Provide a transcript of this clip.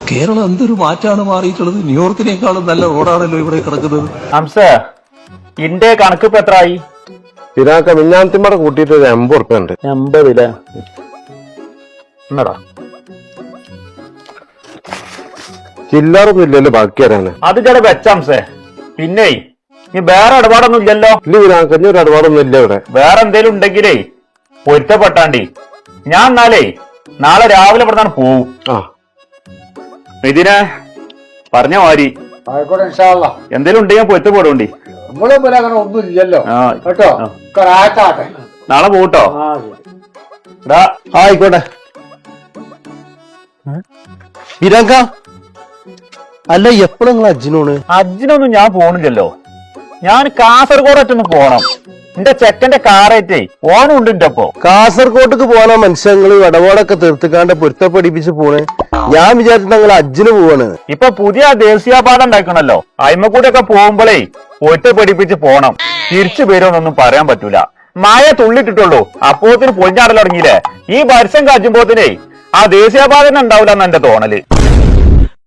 കേരളം എന്തൊരു മാറ്റാണ് മാറിയിട്ടുള്ളത്. ന്യൂയോർക്കിനേക്കാളും നല്ല റോഡാണല്ലോ ഇവിടെ കിടക്കുന്നത്. ഹംസേ, ഇന്റെ കണക്ക് ഇപ്പൊ എത്രയായി? ഇതിനൊക്കെ മിഞ്ഞാന്തിമ്മടെ കൂട്ടിയിട്ട് 80 ഉറുപ്പ്യ ഉണ്ട്. 80 എന്നടാ ചില്ലറൊന്നും ഇല്ലല്ലോ ബാക്കി അറിയാന്. അത് ചേട്ടാ വെച്ചംസേ. പിന്നെ നീ വേറെ ഇടപാടൊന്നും ഇല്ലല്ലോ? ഇല്ല ഇതിനൊക്കെ ഒരു ഇടപാടൊന്നും ഇല്ല ഇവിടെ. വേറെ എന്തേലും ഉണ്ടെങ്കിലേ പൊരുത്തപ്പെട്ടാണ്ടി. ഞാൻ എന്നാലേ നാളെ രാവിലെ ഇവിടുന്നാണ് പോവും. ഇതിനെ പറഞ്ഞ മാരി എന്തേലും ഉണ്ടെങ്കിൽ പൊരുത്തപ്പെടുണ്ടി. ഒന്നും ഇല്ലല്ലോ കേട്ടോ. നാളെ പോട്ടോ. ആയിക്കോട്ടെ. ഇരങ്ക അല്ല എപ്പോഴും നിങ്ങൾ അജ്ജിനോണ്? അജ്ജിനൊന്നും ഞാൻ പോണില്ലല്ലോ. ഞാൻ കാസർഗോഡൊറ്റൊന്ന് പോണം. എന്റെ ചെക്കന്റെ കാറേറ്റേ ഓണുണ്ട് എന്റെ അപ്പോ. കാസർഗോട്ടക്ക് പോകാനാ മനുഷ്യങ്ങള് ഇടപാടൊക്കെ തീർത്തിക്കാണ്ട് പൊരുത്തപ്പെടിപ്പിച്ച് പോണ്. ഞാൻ വിചാരിച്ചിട്ട് നിങ്ങൾ അജ്ജിന് പോവാണ്. ഇപ്പൊ പുതിയ ദേശീയപാത ഉണ്ടാക്കണല്ലോ. അയിമക്കൂടെ ഒക്കെ പോകുമ്പോഴേ പൊരുത്തപ്പെടിപ്പിച്ച് പോണം. തിരിച്ചു വരുമെന്നൊന്നും പറയാൻ പറ്റൂല. മഴ തുള്ളിട്ടിട്ടുള്ളൂ, അപ്പോത്തിന് പൊളിഞ്ഞാടൽ തുടങ്ങിയില്ലേ. ഈ വർഷം കജുമ്പോത്തിനേ ആ ദേശീയപാത തന്നെ ഉണ്ടാവില്ല എന്നെ തോന്നല്.